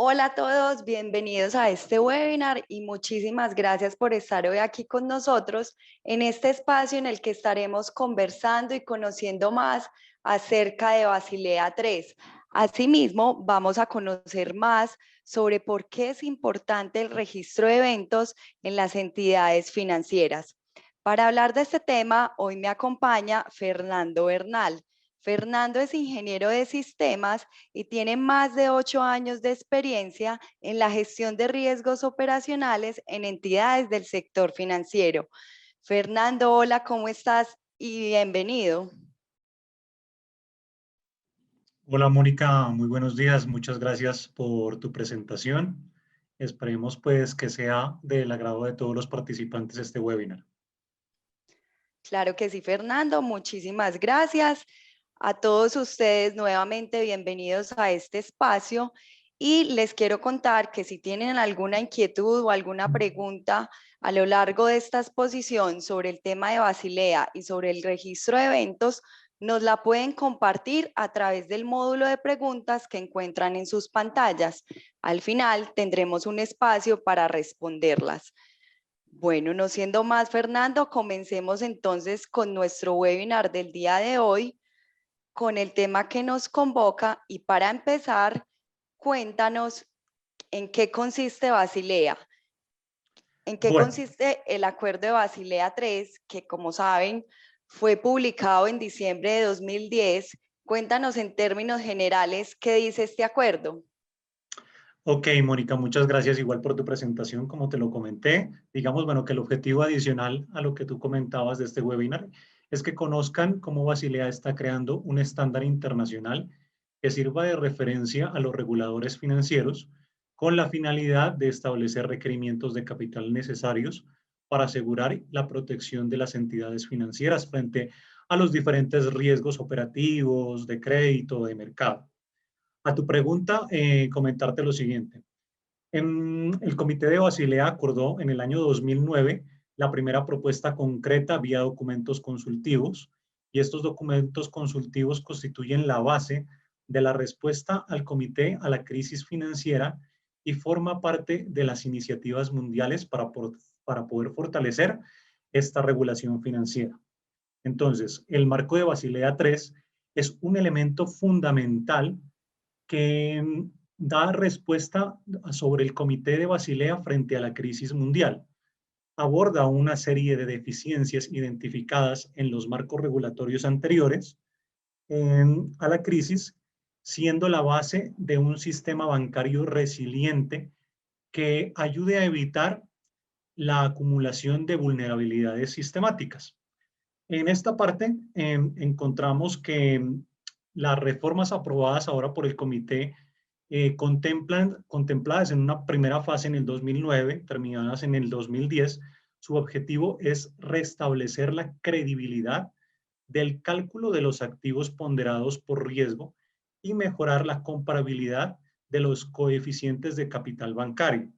Hola a todos, bienvenidos a este webinar y muchísimas gracias por estar hoy aquí con nosotros en este espacio en el que estaremos conversando y conociendo más acerca de Basilea III. Asimismo, vamos a conocer más sobre por qué es importante el registro de eventos en las entidades financieras. Para hablar de este tema, hoy me acompaña Fernando Bernal. Fernando es ingeniero de sistemas y tiene más de 8 años de experiencia en la gestión de riesgos operacionales en entidades del sector financiero. Fernando, hola, ¿cómo estás? Y bienvenido. Hola Mónica, muy buenos días. Muchas gracias por tu presentación. Esperemos pues que sea del agrado de todos los participantes de este webinar. Claro que sí, Fernando, muchísimas gracias. A todos ustedes nuevamente bienvenidos a este espacio y les quiero contar que si tienen alguna inquietud o alguna pregunta a lo largo de esta exposición sobre el tema de Basilea y sobre el registro de eventos, nos la pueden compartir a través del módulo de preguntas que encuentran en sus pantallas. Al final tendremos un espacio para responderlas. Bueno, no siendo más, Fernando, comencemos entonces con nuestro webinar del día de hoy, con el tema que nos convoca y para empezar, cuéntanos en qué consiste Basilea, en qué Bueno, consiste el acuerdo de Basilea III, que como saben fue publicado en diciembre de 2010. Cuéntanos en términos generales qué dice este acuerdo. ok Mónica, muchas gracias igual por tu presentación, como te lo comenté. Digamos, bueno, que el objetivo adicional a lo que tú comentabas de este webinar es que conozcan cómo Basilea está creando un estándar internacional que sirva de referencia a los reguladores financieros con la finalidad de establecer requerimientos de capital necesarios para asegurar la protección de las entidades financieras frente a los diferentes riesgos operativos, de crédito, de mercado. A tu pregunta, comentarte lo siguiente. El Comité de Basilea acordó en el año 2009 la primera propuesta concreta vía documentos consultivos, y estos documentos consultivos constituyen la base de la respuesta al comité a la crisis financiera y forma parte de las iniciativas mundiales para poder fortalecer esta regulación financiera. Entonces, el marco de Basilea III es un elemento fundamental que da respuesta sobre el Comité de Basilea frente a la crisis mundial. Aborda una serie de deficiencias identificadas en los marcos regulatorios anteriores a la crisis, siendo la base de un sistema bancario resiliente que ayude a evitar la acumulación de vulnerabilidades sistemáticas. En esta parte encontramos que las reformas aprobadas ahora por el comité contempladas en una primera fase en el 2009, terminadas en el 2010, su objetivo es restablecer la credibilidad del cálculo de los activos ponderados por riesgo y mejorar la comparabilidad de los coeficientes de capital bancario.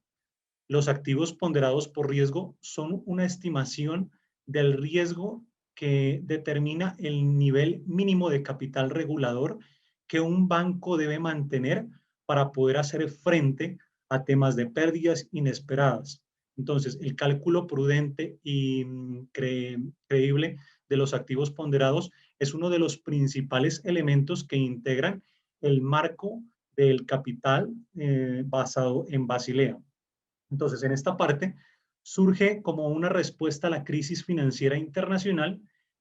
Los activos ponderados por riesgo son una estimación del riesgo que determina el nivel mínimo de capital regulador que un banco debe mantener para poder hacer frente a temas de pérdidas inesperadas. Entonces, el cálculo prudente y creíble de los activos ponderados es uno de los principales elementos que integran el marco del capital basado en Basilea. Entonces, en esta parte surge como una respuesta a la crisis financiera internacional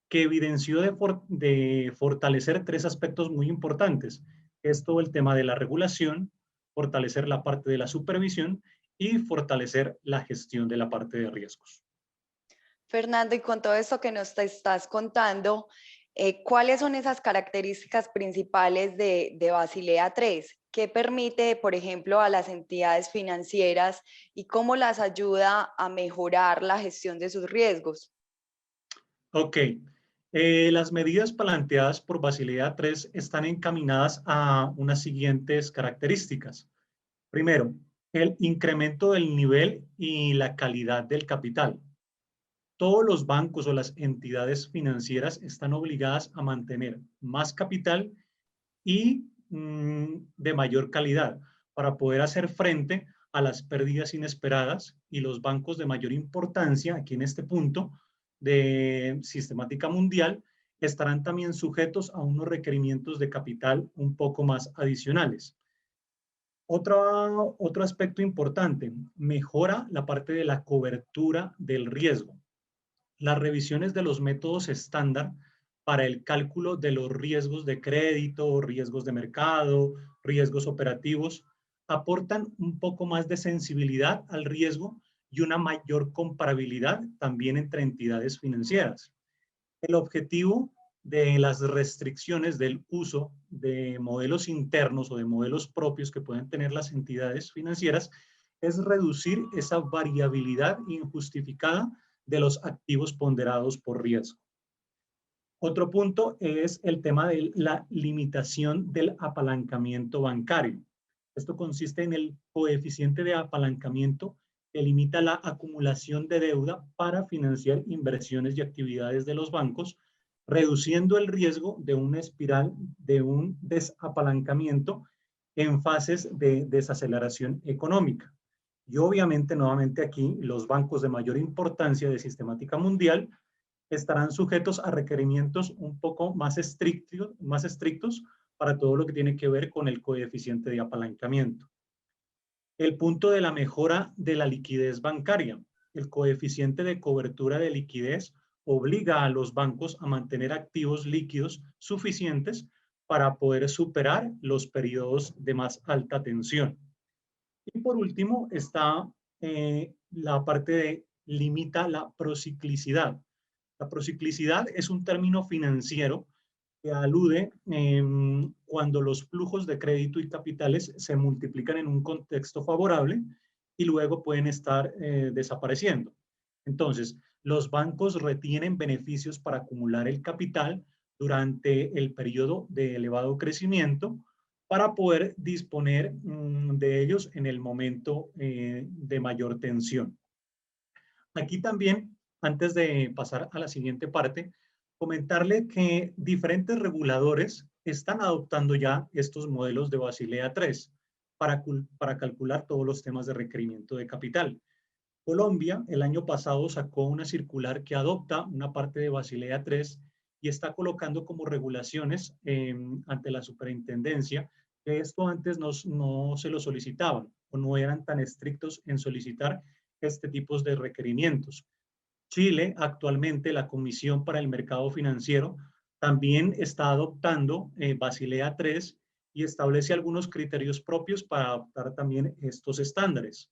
que evidenció de fortalecer tres aspectos muy importantes. Es todo el tema de la regulación, fortalecer la parte de la supervisión y fortalecer la gestión de la parte de riesgos. Fernando, y con todo esto que nos te estás contando, ¿cuáles son esas características principales de Basilea III? ¿Qué permite, por ejemplo, a las entidades financieras y cómo las ayuda a mejorar la gestión de sus riesgos? Ok, las medidas planteadas por Basilea III están encaminadas a unas siguientes características. Primero, el incremento del nivel y la calidad del capital. Todos los bancos o las entidades financieras están obligadas a mantener más capital y de mayor calidad para poder hacer frente a las pérdidas inesperadas, y los bancos de mayor importancia aquí en este punto de sistemática mundial estarán también sujetos a unos requerimientos de capital un poco más adicionales. Otro aspecto importante, mejora la parte de la cobertura del riesgo. Las revisiones de los métodos estándar para el cálculo de los riesgos de crédito, riesgos de mercado, riesgos operativos, aportan un poco más de sensibilidad al riesgo y una mayor comparabilidad también entre entidades financieras. El objetivo de las restricciones del uso de modelos internos o de modelos propios que pueden tener las entidades financieras es reducir esa variabilidad injustificada de los activos ponderados por riesgo. Otro punto es el tema de la limitación del apalancamiento bancario. Esto consiste en el coeficiente de apalancamiento que limita la acumulación de deuda para financiar inversiones y actividades de los bancos, reduciendo el riesgo de una espiral de un desapalancamiento en fases de desaceleración económica. Y obviamente, nuevamente aquí, los bancos de mayor importancia de sistemática mundial estarán sujetos a requerimientos un poco más estrictos para todo lo que tiene que ver con el coeficiente de apalancamiento. El punto de la mejora de la liquidez bancaria. El coeficiente de cobertura de liquidez obliga a los bancos a mantener activos líquidos suficientes para poder superar los periodos de más alta tensión. Y por último está la parte de limita la prociclicidad. La prociclicidad es un término financiero que alude cuando los flujos de crédito y capitales se multiplican en un contexto favorable y luego pueden estar desapareciendo. Entonces, los bancos retienen beneficios para acumular el capital durante el periodo de elevado crecimiento para poder disponer de ellos en el momento de mayor tensión. Aquí también, antes de pasar a la siguiente parte, comentarle que diferentes reguladores están adoptando ya estos modelos de Basilea III para calcular todos los temas de requerimiento de capital. Colombia el año pasado sacó una circular que adopta una parte de Basilea III y está colocando como regulaciones ante la superintendencia que esto antes no se lo solicitaban o no eran tan estrictos en solicitar este tipo de requerimientos. Chile, actualmente, la Comisión para el Mercado Financiero también está adoptando Basilea III y establece algunos criterios propios para adoptar también estos estándares.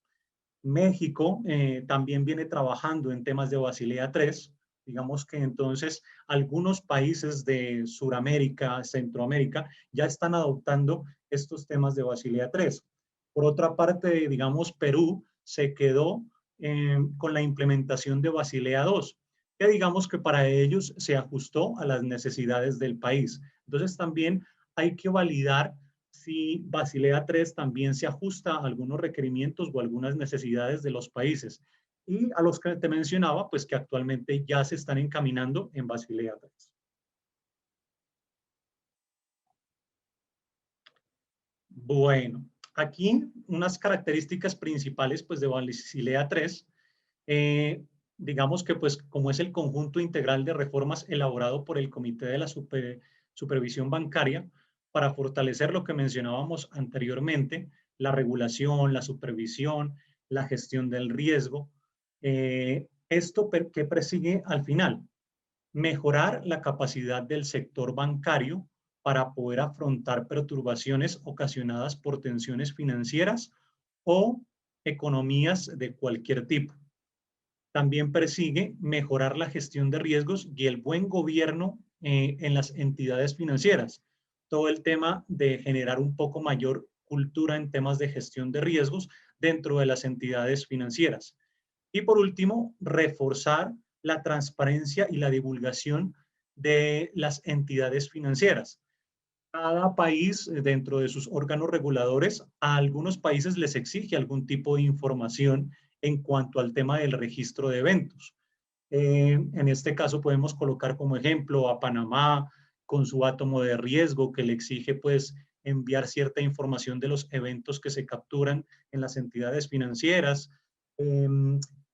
México también viene trabajando en temas de Basilea III. Digamos que entonces algunos países de Sudamérica, Centroamérica, ya están adoptando estos temas de Basilea III. Por otra parte, digamos, Perú se quedó con la implementación de Basilea II, que digamos que para ellos se ajustó a las necesidades del país. Entonces también hay que validar si Basilea III también se ajusta a algunos requerimientos o algunas necesidades de los países. Y a los que te mencionaba, pues que actualmente ya se están encaminando en Basilea III. Bueno, aquí unas características principales pues de Basilea III, digamos que pues como es el conjunto integral de reformas elaborado por el Comité de la Supervisión Bancaria para fortalecer lo que mencionábamos anteriormente, la regulación, la supervisión, la gestión del riesgo. Esto que persigue al final, mejorar la capacidad del sector bancario para poder afrontar perturbaciones ocasionadas por tensiones financieras o economías de cualquier tipo. También persigue mejorar la gestión de riesgos y el buen gobierno en las entidades financieras. Todo el tema de generar un poco mayor cultura en temas de gestión de riesgos dentro de las entidades financieras. Y por último, reforzar la transparencia y la divulgación de las entidades financieras. Cada país, dentro de sus órganos reguladores, a algunos países les exige algún tipo de información en cuanto al tema del registro de eventos. En este caso podemos colocar como ejemplo a Panamá con su átomo de riesgo que le exige pues enviar cierta información de los eventos que se capturan en las entidades financieras.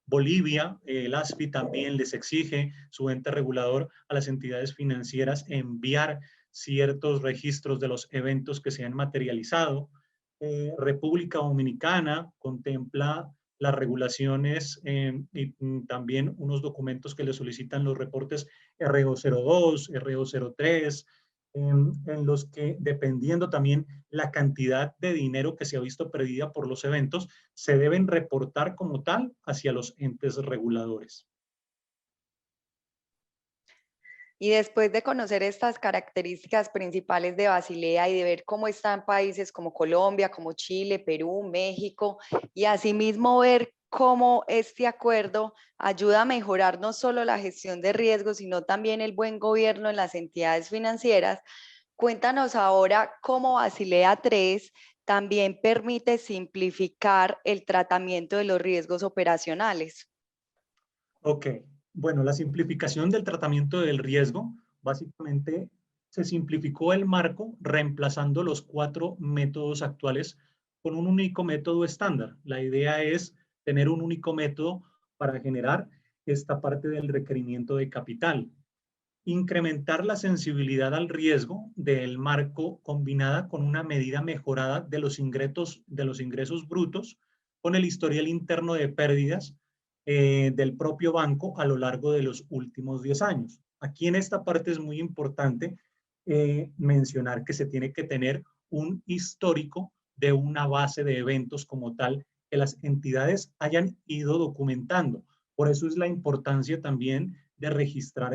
Bolivia, el ASFI también les exige, su ente regulador, a las entidades financieras enviar ciertos registros de los eventos que se han materializado. República Dominicana contempla las regulaciones y también unos documentos que le solicitan los reportes RO02, RO03, en los que, dependiendo también la cantidad de dinero que se ha visto perdida por los eventos, se deben reportar como tal hacia los entes reguladores. Y después de conocer estas características principales de Basilea y de ver cómo están países como Colombia, como Chile, Perú, México, y asimismo ver cómo este acuerdo ayuda a mejorar no solo la gestión de riesgos, sino también el buen gobierno en las entidades financieras, cuéntanos ahora cómo Basilea 3 también permite simplificar el tratamiento de los riesgos operacionales. Ok, bueno, la simplificación del tratamiento del riesgo, básicamente se simplificó el marco reemplazando los 4 métodos actuales con un único método estándar. La idea es tener un único método para generar esta parte del requerimiento de capital. Incrementar la sensibilidad al riesgo del marco combinada con una medida mejorada de los ingresos brutos con el historial interno de pérdidas del propio banco a lo largo de los últimos 10 años. Aquí en esta parte es muy importante mencionar que se tiene que tener un histórico de una base de eventos como tal que las entidades hayan ido documentando. Por eso es la importancia también de registrar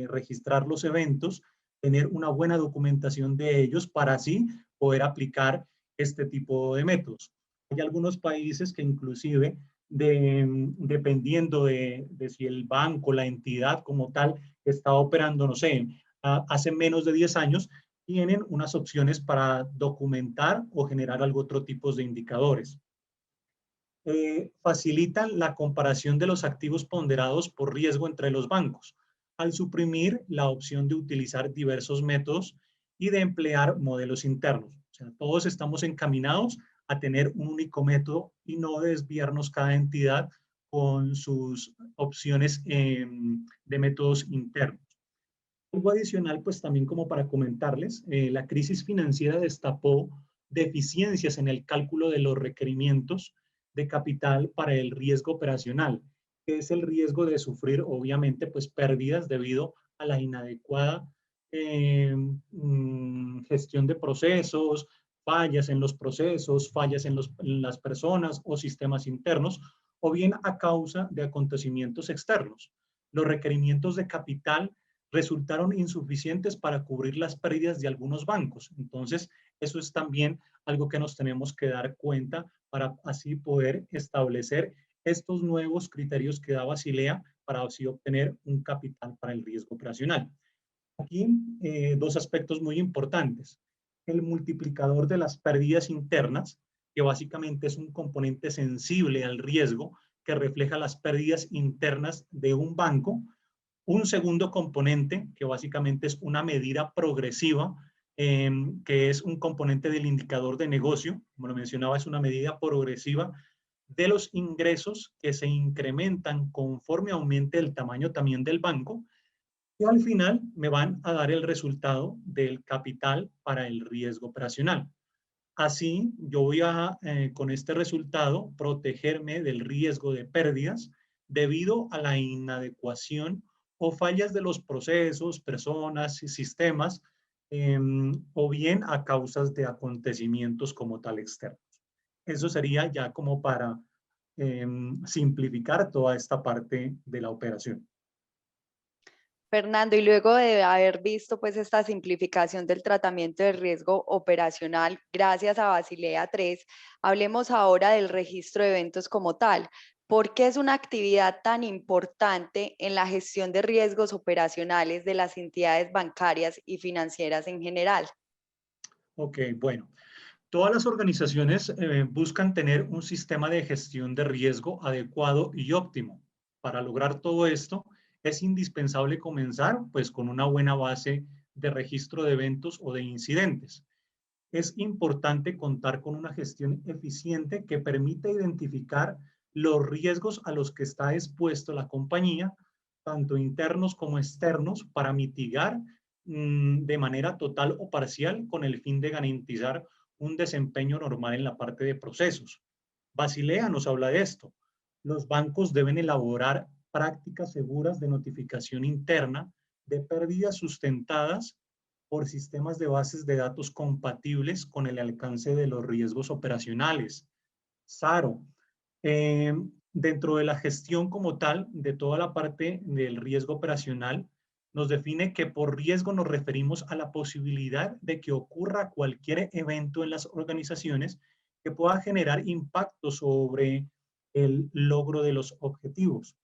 registrar los eventos, tener una buena documentación de ellos para así poder aplicar este tipo de métodos. Hay algunos países que inclusive dependiendo de si el banco, la entidad como tal, está operando, no sé, hace menos de 10 años, tienen unas opciones para documentar o generar algún otro tipo de indicadores. Facilitan la comparación de los activos ponderados por riesgo entre los bancos, al suprimir la opción de utilizar diversos métodos y de emplear modelos internos. O sea, todos estamos encaminados a tener un único método y no desviarnos cada entidad con sus opciones de métodos internos. Algo adicional, pues también como para comentarles, la crisis financiera destapó deficiencias en el cálculo de los requerimientos de capital para el riesgo operacional, que es el riesgo de sufrir, obviamente, pues pérdidas debido a la inadecuada gestión de procesos, fallas en los procesos, fallas en las personas o sistemas internos, o bien a causa de acontecimientos externos. Los requerimientos de capital resultaron insuficientes para cubrir las pérdidas de algunos bancos. Entonces, eso es también algo que nos tenemos que dar cuenta para así poder establecer estos nuevos criterios que da Basilea para así obtener un capital para el riesgo operacional. Aquí, dos aspectos muy importantes. El multiplicador de las pérdidas internas, que básicamente es un componente sensible al riesgo que refleja las pérdidas internas de un banco. Un segundo componente, que básicamente es una medida progresiva, que es un componente del indicador de negocio, como lo mencionaba, es una medida progresiva de los ingresos que se incrementan conforme aumente el tamaño también del banco, y al final me van a dar el resultado del capital para el riesgo operacional. Así, yo voy a, con este resultado, protegerme del riesgo de pérdidas debido a la inadecuación o fallas de los procesos, personas y sistemas, o bien a causas de acontecimientos como tal externos. Eso sería ya como para simplificar toda esta parte de la operación. Fernando, y luego de haber visto pues esta simplificación del tratamiento de riesgo operacional gracias a Basilea 3, hablemos ahora del registro de eventos como tal. ¿Por qué es una actividad tan importante en la gestión de riesgos operacionales de las entidades bancarias y financieras en general? Ok, bueno. Todas las organizaciones buscan tener un sistema de gestión de riesgo adecuado y óptimo. Para lograr todo esto, es indispensable comenzar pues con una buena base de registro de eventos o de incidentes. es importante contar con una gestión eficiente que permita identificar los riesgos a los que está expuesto la compañía, tanto internos como externos, para mitigar de manera total o parcial con el fin de garantizar un desempeño normal en la parte de procesos. Basilea nos habla de esto. Los bancos deben elaborar prácticas seguras de notificación interna de pérdidas sustentadas por sistemas de bases de datos compatibles con el alcance de los riesgos operacionales. SARO, eh, dentro de la gestión como tal, de toda la parte del riesgo operacional, nos define que por riesgo nos referimos a la posibilidad de que ocurra cualquier evento en las organizaciones que pueda generar impacto sobre el logro de los objetivos.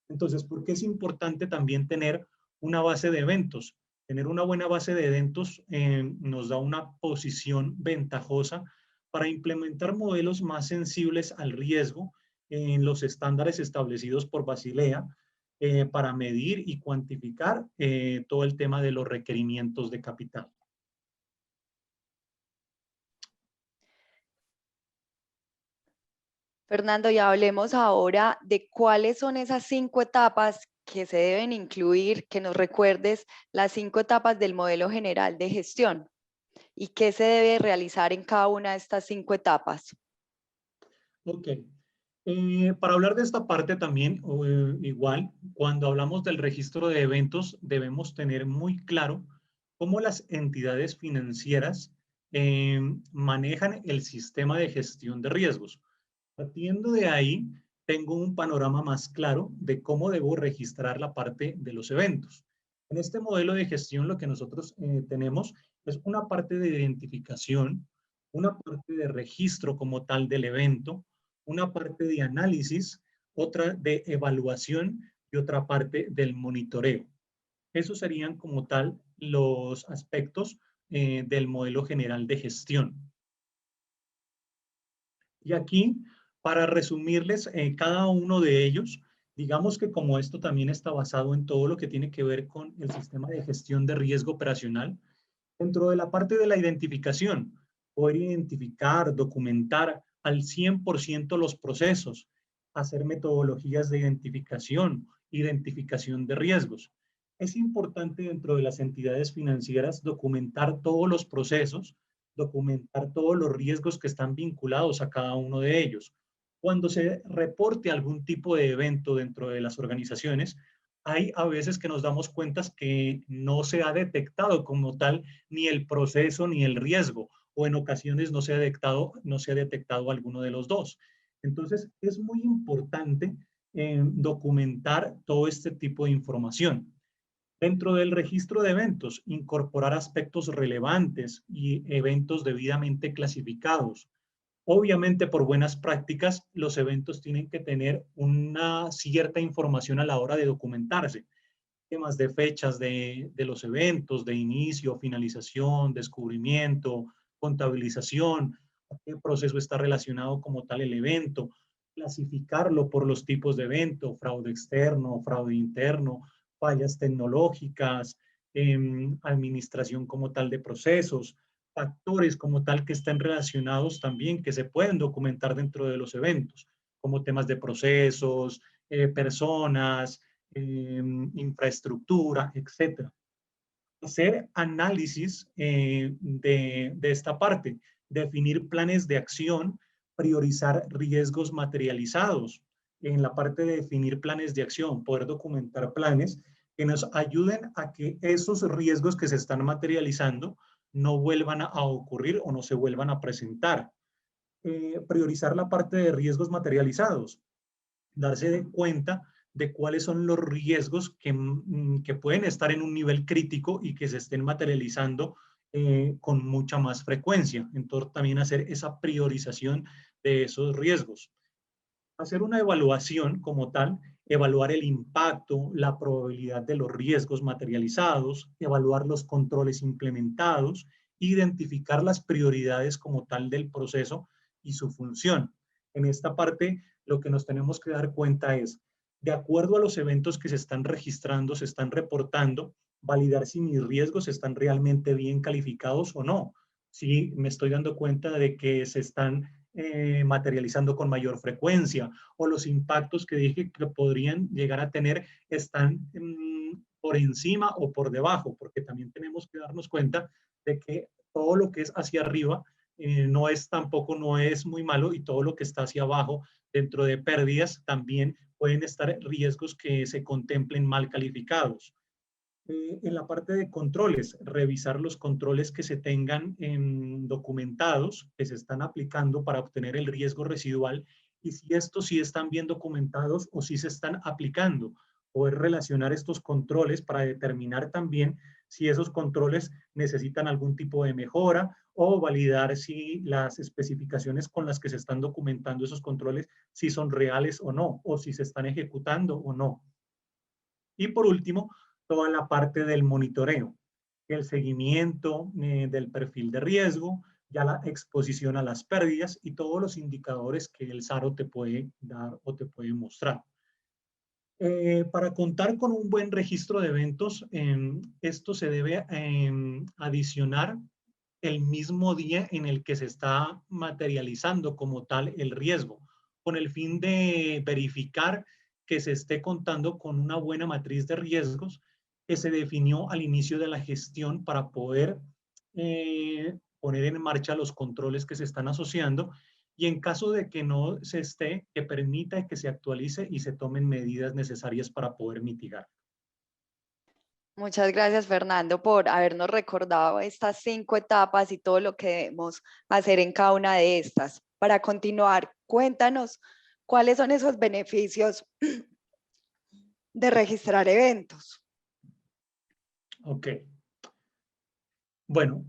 Entonces, ¿por qué es importante también tener una base de eventos? Tener una buena base de eventos nos da una posición ventajosa para implementar modelos más sensibles al riesgo en los estándares establecidos por Basilea para medir y cuantificar todo el tema de los requerimientos de capital. Fernando, ya hablemos ahora de cuáles son esas 5 etapas que se deben incluir, que nos recuerdes las 5 etapas del modelo general de gestión y qué se debe realizar en cada una de estas 5 etapas. Ok. Para hablar de esta parte también, igual, cuando hablamos del registro de eventos, debemos tener muy claro cómo las entidades financieras manejan el sistema de gestión de riesgos. Partiendo de ahí, tengo un panorama más claro de cómo debo registrar la parte de los eventos. En este modelo de gestión lo que nosotros tenemos es una parte de identificación, una parte de registro como tal del evento, una parte de análisis, otra de evaluación y otra parte del monitoreo. Esos serían como tal los aspectos del modelo general de gestión. Y aquí, para resumirles cada uno de ellos, digamos que como esto también está basado en todo lo que tiene que ver con el sistema de gestión de riesgo operacional, dentro de la parte de la identificación, poder identificar, documentar al 100% los procesos, hacer metodologías de identificación, identificación de riesgos. Es importante dentro de las entidades financieras documentar todos los procesos, documentar todos los riesgos que están vinculados a cada uno de ellos. Cuando se reporte algún tipo de evento dentro de las organizaciones, hay a veces que nos damos cuenta que no se ha detectado como tal ni el proceso ni el riesgo, o en ocasiones no se ha detectado alguno de los dos. Entonces, es muy importante documentar todo este tipo de información. Dentro del registro de eventos, incorporar aspectos relevantes y eventos debidamente clasificados. Obviamente, por buenas prácticas, los eventos tienen que tener una cierta información a la hora de documentarse. Temas de fechas de los eventos, de inicio, finalización, descubrimiento, contabilización, a qué proceso está relacionado como tal el evento, clasificarlo por los tipos de evento, fraude externo, fraude interno, fallas tecnológicas, administración como tal de procesos, factores como tal que estén relacionados también, que se pueden documentar dentro de los eventos, como temas de procesos, personas, infraestructura, etcétera. Hacer análisis de esta parte, definir planes de acción, priorizar riesgos materializados. En la parte de definir planes de acción, poder documentar planes que nos ayuden a que esos riesgos que se están materializando no vuelvan a ocurrir o no se vuelvan a presentar. Priorizar la parte de riesgos materializados, darse cuenta de cuáles son los riesgos que pueden estar en un nivel crítico y que se estén materializando con mucha más frecuencia. Entonces, también hacer esa priorización de esos riesgos. Hacer una evaluación como tal, evaluar el impacto, la probabilidad de los riesgos materializados, evaluar los controles implementados, identificar las prioridades como tal del proceso y su función. En esta parte, lo que nos tenemos que dar cuenta es, de acuerdo a los eventos que se están registrando, se están reportando, validar si mis riesgos están realmente bien calificados o no. si me estoy dando cuenta de que se están materializando con mayor frecuencia, o los impactos que dije que podrían llegar a tener están por encima o por debajo, porque también tenemos que darnos cuenta de que todo lo que es hacia arriba no es tampoco, no es muy malo, y todo lo que está hacia abajo dentro de pérdidas también pueden estar riesgos que se contemplen mal calificados. En la parte de controles, revisar los controles que se tengan documentados, que se están aplicando para obtener el riesgo residual, y si estos sí están bien documentados o si se están aplicando. Poder relacionar estos controles para determinar también si esos controles necesitan algún tipo de mejora, o validar si las especificaciones con las que se están documentando esos controles, si son reales o no, o si se están ejecutando o no. Y por último, toda la parte del monitoreo, el seguimiento del perfil de riesgo, ya la exposición a las pérdidas y todos los indicadores que el SARO te puede dar o te puede mostrar. Para contar con un buen registro de eventos, esto se debe adicionar el mismo día en el que se está materializando como tal el riesgo, con el fin de verificar que se esté contando con una buena matriz de riesgos que se definió al inicio de la gestión para poder poner en marcha los controles que se están asociando, y en caso de que no se esté, que permita que se actualice y se tomen medidas necesarias para poder mitigar. Muchas gracias, Fernando, por habernos recordado estas 5 etapas y todo lo que debemos hacer en cada una de estas. Para continuar, cuéntanos cuáles son esos beneficios de registrar eventos. Ok. Bueno,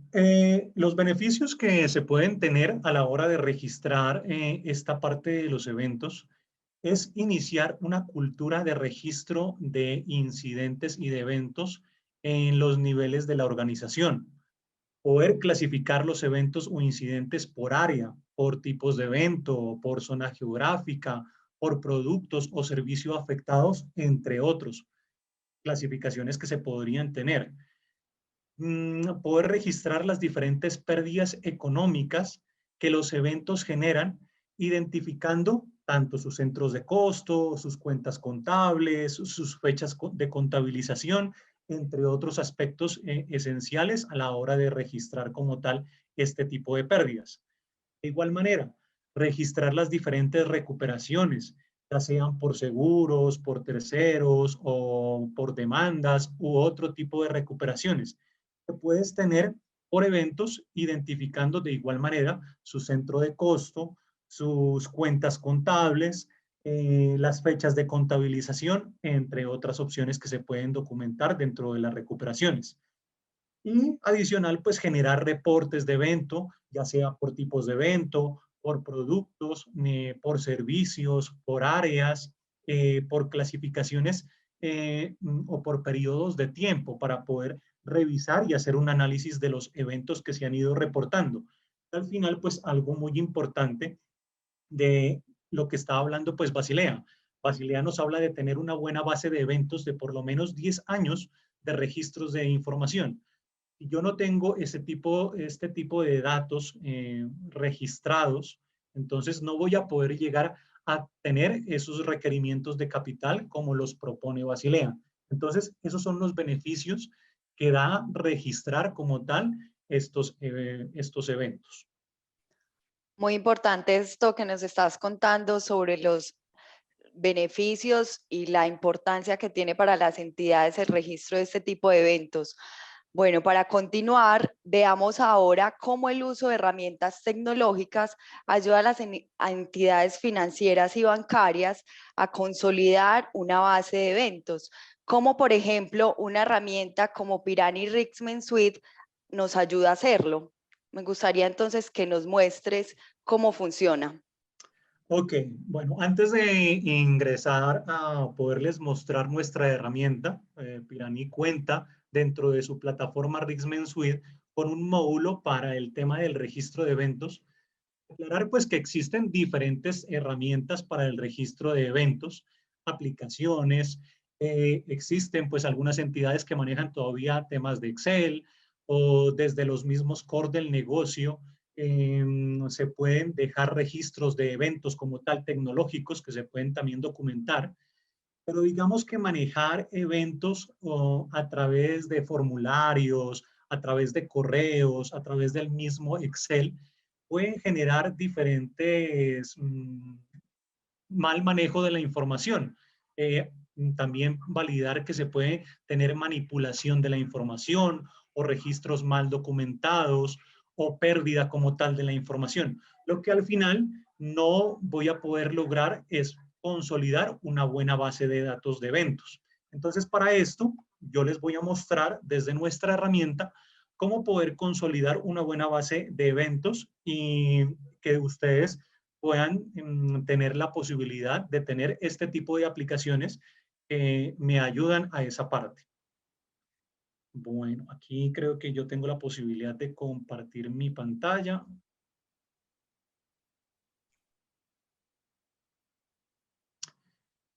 los beneficios que se pueden tener a la hora de registrar esta parte de los eventos es iniciar una cultura de registro de incidentes y de eventos en los niveles de la organización. Poder clasificar los eventos o incidentes por área, por tipos de evento, por zona geográfica, por productos o servicios afectados, entre otros. Clasificaciones que se podrían tener. Poder registrar las diferentes pérdidas económicas que los eventos generan, identificando tanto sus centros de costo, sus cuentas contables, sus fechas de contabilización, entre otros aspectos esenciales a la hora de registrar como tal este tipo de pérdidas. De igual manera, registrar las diferentes recuperaciones, ya sean por seguros, por terceros o por demandas u otro tipo de recuperaciones que puedes tener por eventos, identificando de igual manera su centro de costo, sus cuentas contables, las fechas de contabilización, entre otras opciones que se pueden documentar dentro de las recuperaciones. Y adicional, pues generar reportes de evento, ya sea por tipos de evento, por productos, por servicios, por áreas, por clasificaciones o por periodos de tiempo, para poder revisar y hacer un análisis de los eventos que se han ido reportando. Al final, pues algo muy importante de lo que está hablando pues Basilea. Basilea nos habla de tener una buena base de eventos de por lo menos 10 años de registros de información. Si yo no tengo este tipo de datos registrados, entonces no voy a poder llegar a tener esos requerimientos de capital como los propone Basilea. Entonces, esos son los beneficios que da registrar como tal estos eventos. Muy importante esto que nos estás contando sobre los beneficios y la importancia que tiene para las entidades el registro de este tipo de eventos. Bueno, para continuar, veamos ahora cómo el uso de herramientas tecnológicas ayuda a las entidades financieras y bancarias a consolidar una base de eventos, como por ejemplo una herramienta como Pirani Rixmen Suite nos ayuda a hacerlo. Me gustaría entonces que nos muestres cómo funciona. Ok, bueno, antes de ingresar a poderles mostrar nuestra herramienta, Pirani cuenta dentro de su plataforma Rixmen Suite con un módulo para el tema del registro de eventos. Aclarar pues que existen diferentes herramientas para el registro de eventos, aplicaciones, existen pues algunas entidades que manejan todavía temas de Excel, o desde los mismos core del negocio se pueden dejar registros de eventos como tal tecnológicos que se pueden también documentar, pero digamos que manejar eventos a través de formularios, a través de correos, a través del mismo Excel, pueden generar diferentes mal manejo de la información. También validar que se puede tener manipulación de la información o registros mal documentados o pérdida como tal de la información. Lo que al final no voy a poder lograr es consolidar una buena base de datos de eventos. Entonces, para esto, yo les voy a mostrar desde nuestra herramienta cómo poder consolidar una buena base de eventos y que ustedes puedan tener la posibilidad de tener este tipo de aplicaciones que me ayudan a esa parte. Bueno, aquí creo que yo tengo la posibilidad de compartir mi pantalla.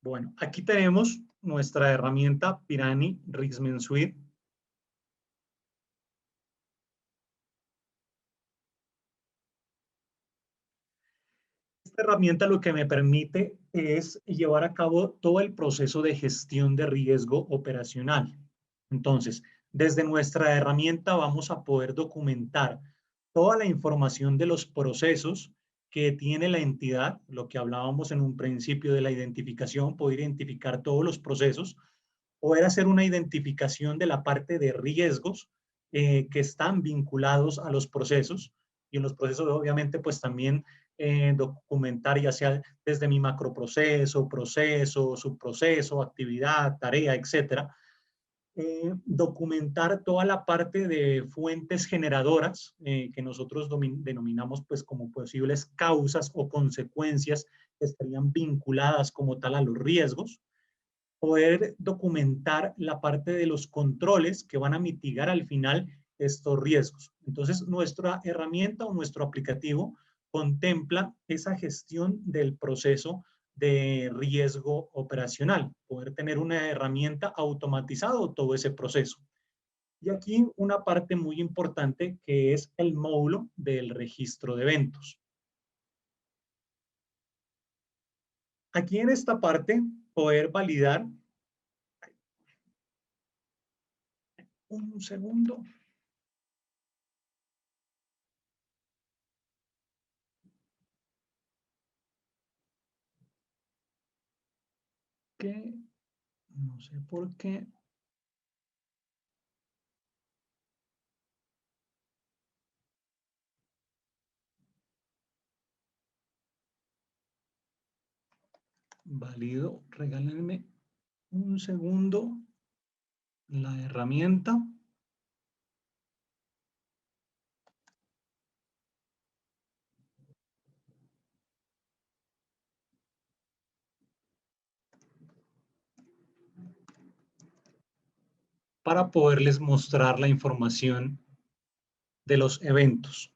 Bueno, aquí tenemos nuestra herramienta Pirani Rixmen Suite. Esta herramienta lo que me permite es llevar a cabo todo el proceso de gestión de riesgo operacional. Entonces, desde nuestra herramienta vamos a poder documentar toda la información de los procesos que tiene la entidad, lo que hablábamos en un principio de la identificación, poder identificar todos los procesos, poder hacer una identificación de la parte de riesgos que están vinculados a los procesos, y en los procesos obviamente pues también documentar ya sea desde mi macroproceso, proceso, subproceso, actividad, tarea, etcétera. Documentar toda la parte de fuentes generadoras que nosotros denominamos pues como posibles causas o consecuencias que estarían vinculadas como tal a los riesgos. Poder documentar la parte de los controles que van a mitigar al final estos riesgos. Entonces, nuestra herramienta o nuestro aplicativo contempla esa gestión del proceso de riesgo operacional, poder tener una herramienta automatizado todo ese proceso. Y aquí una parte muy importante que es el módulo del registro de eventos. Aquí en esta parte, poder validar. Un segundo. Que no sé por qué. Válido, regálenme un segundo la herramienta. Para poderles mostrar la información de los eventos.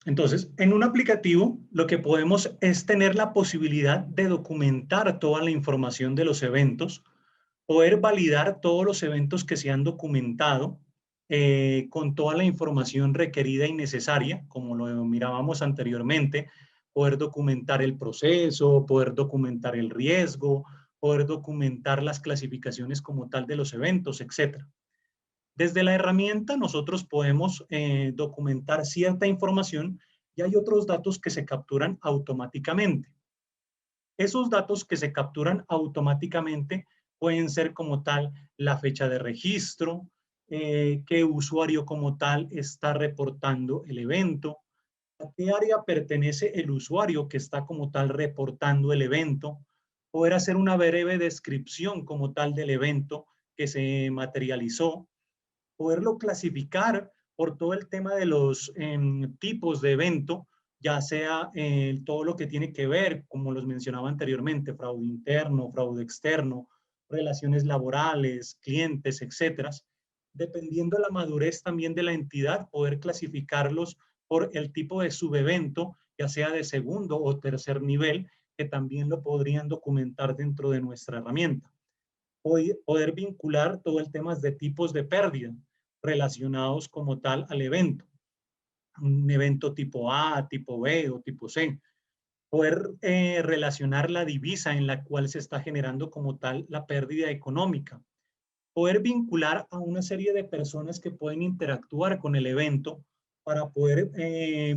Entonces, en un aplicativo, lo que podemos es tener la posibilidad de documentar toda la información de los eventos, poder validar todos los eventos que se han documentado con toda la información requerida y necesaria, como lo mirábamos anteriormente, poder documentar el proceso, poder documentar el riesgo, poder documentar las clasificaciones como tal de los eventos, etc. Desde la herramienta nosotros podemos documentar cierta información y hay otros datos que se capturan automáticamente. Esos datos que se capturan automáticamente pueden ser como tal la fecha de registro, qué usuario como tal está reportando el evento, a qué área pertenece el usuario que está como tal reportando el evento, poder hacer una breve descripción como tal del evento que se materializó, poderlo clasificar por todo el tema de los tipos de evento, ya sea todo lo que tiene que ver, como los mencionaba anteriormente, fraude interno, fraude externo, relaciones laborales, clientes, etcétera. Dependiendo la madurez también de la entidad, poder clasificarlos por el tipo de subevento, ya sea de segundo o tercer nivel, que también lo podrían documentar dentro de nuestra herramienta. Poder vincular todo el tema de tipos de pérdida relacionados como tal al evento. Un evento tipo A, tipo B o tipo C. Poder relacionar la divisa en la cual se está generando como tal la pérdida económica. Poder vincular a una serie de personas que pueden interactuar con el evento para poder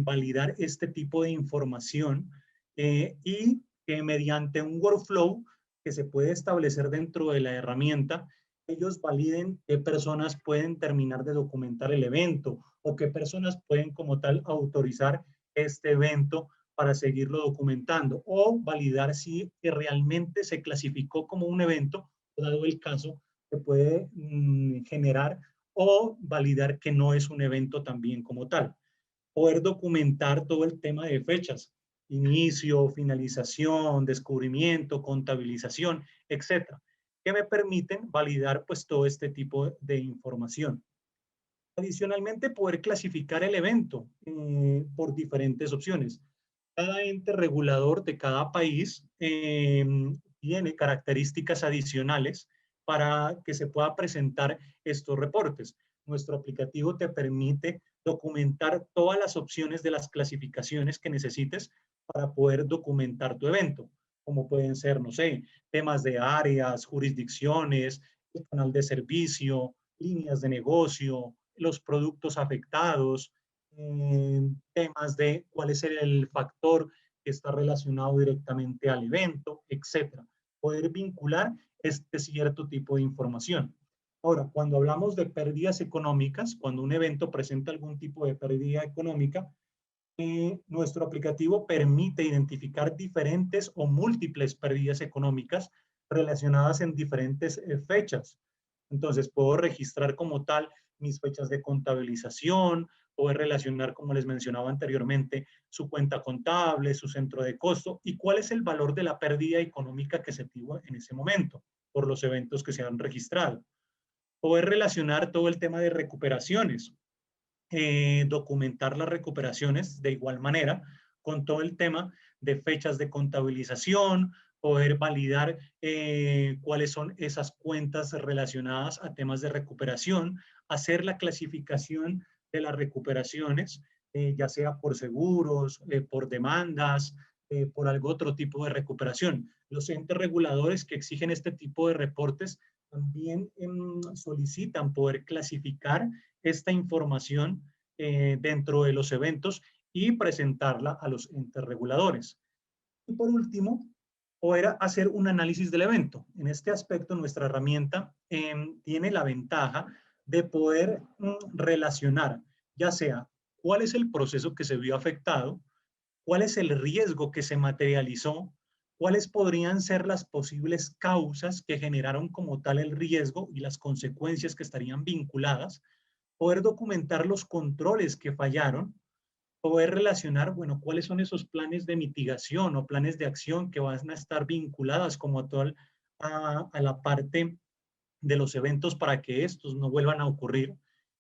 validar este tipo de información y que mediante un workflow que se puede establecer dentro de la herramienta, ellos validen qué personas pueden terminar de documentar el evento o qué personas pueden como tal autorizar este evento para seguirlo documentando o validar si realmente se clasificó como un evento, dado el caso, se puede generar o validar que no es un evento también como tal. Poder documentar todo el tema de fechas, inicio, finalización, descubrimiento, contabilización, etcétera, que me permiten validar pues todo este tipo de información. Adicionalmente, poder clasificar el evento por diferentes opciones. Cada ente regulador de cada país tiene características adicionales para que se pueda presentar estos reportes. Nuestro aplicativo te permite documentar todas las opciones de las clasificaciones que necesites para poder documentar tu evento, como pueden ser, no sé, temas de áreas, jurisdicciones, el canal de servicio, líneas de negocio, los productos afectados, temas de cuál es el factor que está relacionado directamente al evento, etcétera. Poder vincular este cierto tipo de información. Ahora, cuando hablamos de pérdidas económicas, cuando un evento presenta algún tipo de pérdida económica, nuestro aplicativo permite identificar diferentes o múltiples pérdidas económicas relacionadas en diferentes fechas. Entonces, puedo registrar como tal mis fechas de contabilización, poder relacionar, como les mencionaba anteriormente, su cuenta contable, su centro de costo y cuál es el valor de la pérdida económica que se tuvo en ese momento por los eventos que se han registrado. Poder relacionar todo el tema de recuperaciones, documentar las recuperaciones de igual manera con todo el tema de fechas de contabilización, poder validar cuáles son esas cuentas relacionadas a temas de recuperación, hacer la clasificación de las recuperaciones, ya sea por seguros, por demandas, por algún otro tipo de recuperación. Los entes reguladores que exigen este tipo de reportes también solicitan poder clasificar esta información dentro de los eventos y presentarla a los entes reguladores. Y por último, poder hacer un análisis del evento. En este aspecto, nuestra herramienta tiene la ventaja de poder relacionar, ya sea cuál es el proceso que se vio afectado, cuál es el riesgo que se materializó, cuáles podrían ser las posibles causas que generaron como tal el riesgo y las consecuencias que estarían vinculadas, poder documentar los controles que fallaron, poder relacionar, bueno, cuáles son esos planes de mitigación o planes de acción que van a estar vinculadas como tal a la parte de los eventos para que estos no vuelvan a ocurrir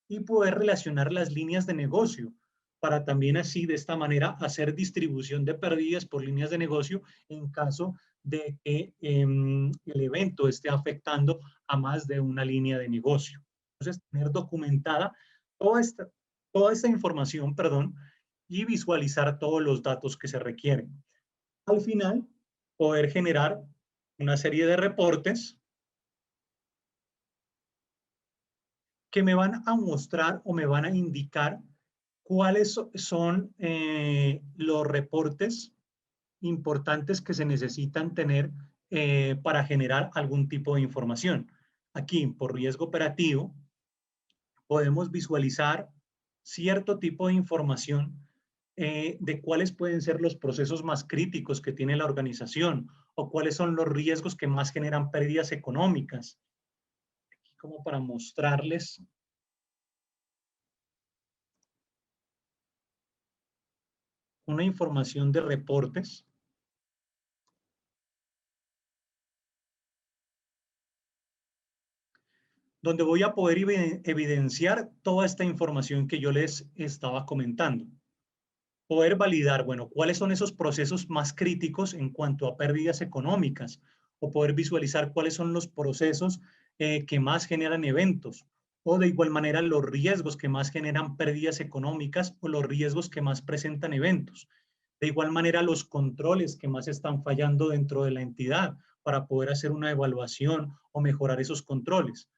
y poder relacionar las líneas de negocio para también así de esta manera hacer distribución de pérdidas por líneas de negocio en caso de que el evento esté afectando a más de una línea de negocio. Entonces, tener documentada toda toda esta información, perdón, y visualizar todos los datos que se requieren. Al final, poder generar una serie de reportes que me van a mostrar o me van a indicar cuáles son los reportes importantes que se necesitan tener para generar algún tipo de información. Aquí, por riesgo operativo, podemos visualizar cierto tipo de información de cuáles pueden ser los procesos más críticos que tiene la organización o cuáles son los riesgos que más generan pérdidas económicas. Aquí como para mostrarles una información de reportes donde voy a poder evidenciar toda esta información que yo les estaba comentando. Poder validar, bueno, cuáles son esos procesos más críticos en cuanto a pérdidas económicas, o poder visualizar cuáles son los procesos que más generan eventos, o de igual manera los riesgos que más generan pérdidas económicas o los riesgos que más presentan eventos. De igual manera, los controles que más están fallando dentro de la entidad para poder hacer una evaluación o mejorar esos controles.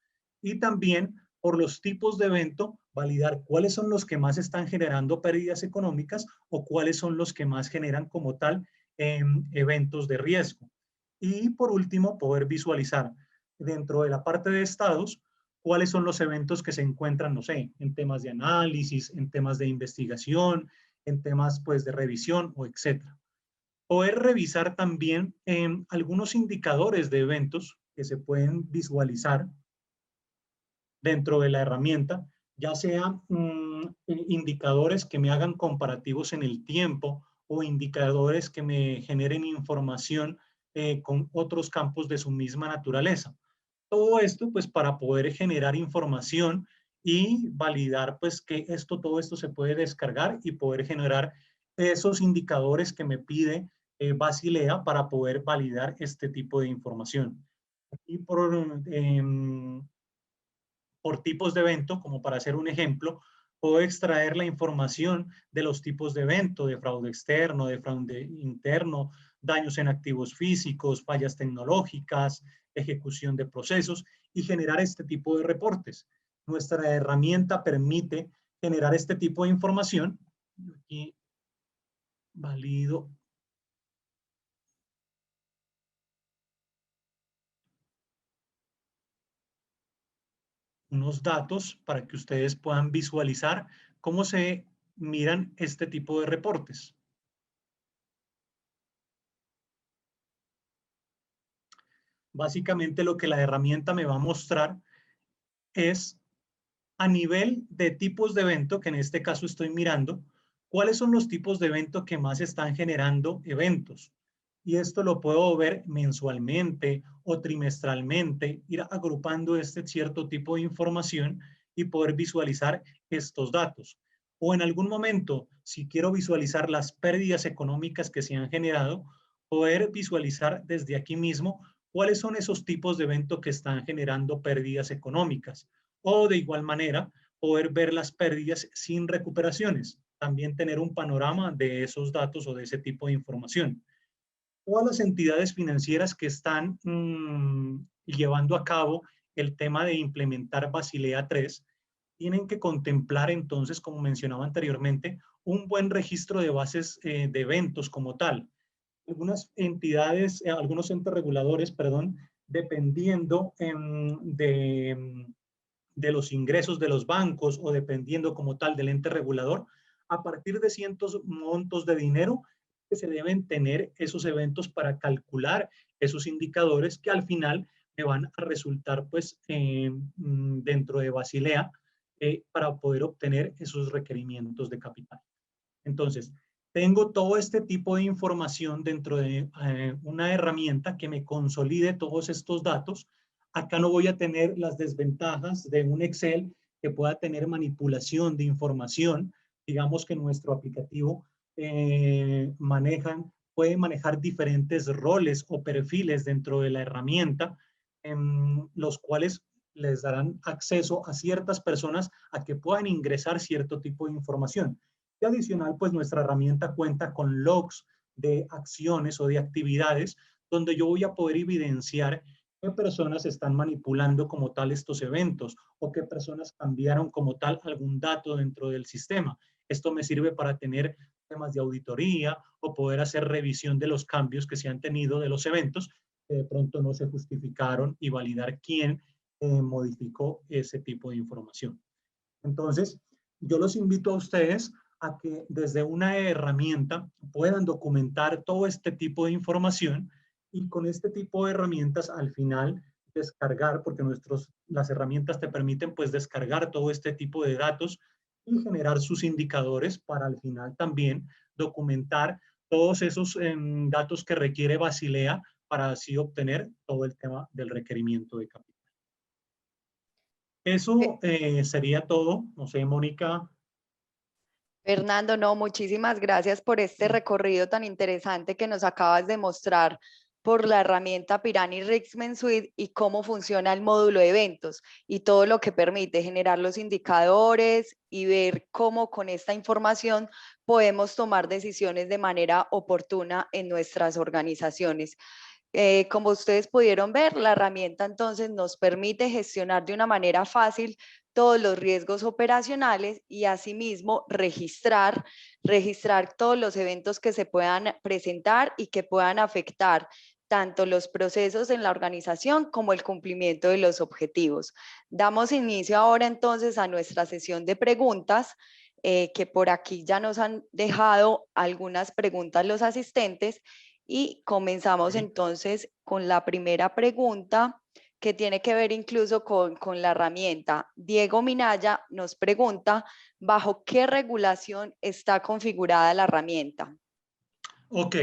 Y también por los tipos de evento, validar cuáles son los que más están generando pérdidas económicas o cuáles son los que más generan como tal eventos de riesgo. Y por último, poder visualizar dentro de la parte de estados cuáles son los eventos que se encuentran, no sé, en temas de análisis, en temas de investigación, en temas pues de revisión o etcétera. Poder revisar también algunos indicadores de eventos que se pueden visualizar dentro de la herramienta, ya sea indicadores que me hagan comparativos en el tiempo o indicadores que me generen información con otros campos de su misma naturaleza. Todo esto pues para poder generar información y validar pues que todo esto se puede descargar y poder generar esos indicadores que me pide Basilea para poder validar este tipo de información. Y por tipos de evento, como para hacer un ejemplo, puedo extraer la información de los tipos de evento, de fraude externo, de fraude interno, daños en activos físicos, fallas tecnológicas, ejecución de procesos y generar este tipo de reportes. Nuestra herramienta permite generar este tipo de información. Aquí valido unos datos para que ustedes puedan visualizar cómo se miran este tipo de reportes. Básicamente lo que la herramienta me va a mostrar es a nivel de tipos de evento, que en este caso estoy mirando, cuáles son los tipos de evento que más están generando eventos. Y esto lo puedo ver mensualmente o trimestralmente, ir agrupando este cierto tipo de información y poder visualizar estos datos. O en algún momento, si quiero visualizar las pérdidas económicas que se han generado, poder visualizar desde aquí mismo cuáles son esos tipos de eventos que están generando pérdidas económicas. O de igual manera, poder ver las pérdidas sin recuperaciones. También tener un panorama de esos datos o de ese tipo de información. Todas las entidades financieras que están llevando a cabo el tema de implementar Basilea 3 tienen que contemplar entonces, como mencionaba anteriormente, un buen registro de bases de eventos como tal. Algunas entidades, algunos entes reguladores, perdón, dependiendo de los ingresos de los bancos o dependiendo como tal del ente regulador, a partir de cientos montos de dinero que se deben tener esos eventos para calcular esos indicadores que al final me van a resultar pues dentro de Basilea para poder obtener esos requerimientos de capital. Entonces, tengo todo este tipo de información dentro de una herramienta que me consolide todos estos datos. Acá no voy a tener las desventajas de un Excel que pueda tener manipulación de información. Digamos que nuestro aplicativo puede manejar diferentes roles o perfiles dentro de la herramienta, en los cuales les darán acceso a ciertas personas a que puedan ingresar cierto tipo de información. Y adicional, pues nuestra herramienta cuenta con logs de acciones o de actividades donde yo voy a poder evidenciar qué personas están manipulando como tal estos eventos o qué personas cambiaron como tal algún dato dentro del sistema. Esto me sirve para tener temas de auditoría o poder hacer revisión de los cambios que se han tenido de los eventos que de pronto no se justificaron y validar quién modificó ese tipo de información. Entonces, yo los invito a ustedes a que desde una herramienta puedan documentar todo este tipo de información y con este tipo de herramientas al final descargar, porque las herramientas te permiten pues descargar todo este tipo de datos y generar sus indicadores para al final también documentar todos esos datos que requiere Basilea para así obtener todo el tema del requerimiento de capital. Eso sería todo. No sé, Mónica. Fernando, no, muchísimas gracias por este recorrido tan interesante que nos acabas de mostrar por la herramienta Pirani Rixmen Suite y cómo funciona el módulo de eventos y todo lo que permite generar los indicadores y ver cómo con esta información podemos tomar decisiones de manera oportuna en nuestras organizaciones. Como ustedes pudieron ver, la herramienta entonces nos permite gestionar de una manera fácil todos los riesgos operacionales y asimismo registrar todos los eventos que se puedan presentar y que puedan afectar tanto los procesos en la organización como el cumplimiento de los objetivos. Damos inicio ahora entonces a nuestra sesión de preguntas, que por aquí ya nos han dejado algunas preguntas los asistentes y comenzamos entonces con la primera pregunta que tiene que ver incluso con la herramienta. Diego Minaya nos pregunta, ¿bajo qué regulación está configurada la herramienta? Ok,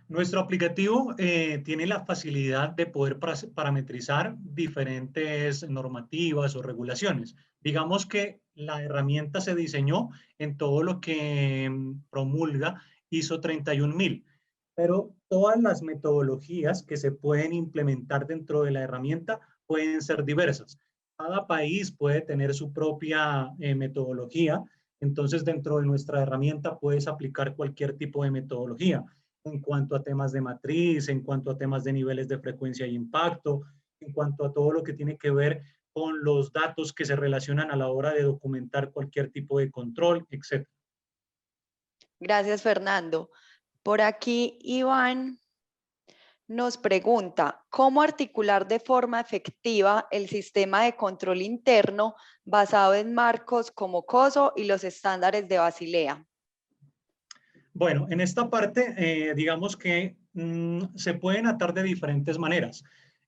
nuestro aplicativo tiene la facilidad de poder parametrizar diferentes normativas o regulaciones. Digamos que la herramienta se diseñó en todo lo que promulga ISO 31000, pero todas las metodologías que se pueden implementar dentro de la herramienta pueden ser diversas. Cada país puede tener su propia metodología. Entonces, dentro de nuestra herramienta puedes aplicar cualquier tipo de metodología en cuanto a temas de matriz, en cuanto a temas de niveles de frecuencia y impacto, en cuanto a todo lo que tiene que ver con los datos que se relacionan a la hora de documentar cualquier tipo de control, etc. Gracias, Fernando. Por aquí, Iván nos pregunta, ¿cómo articular de forma efectiva el sistema de control interno basado en marcos como COSO y los estándares de Basilea? Bueno, en esta parte, digamos que se pueden atar de diferentes maneras.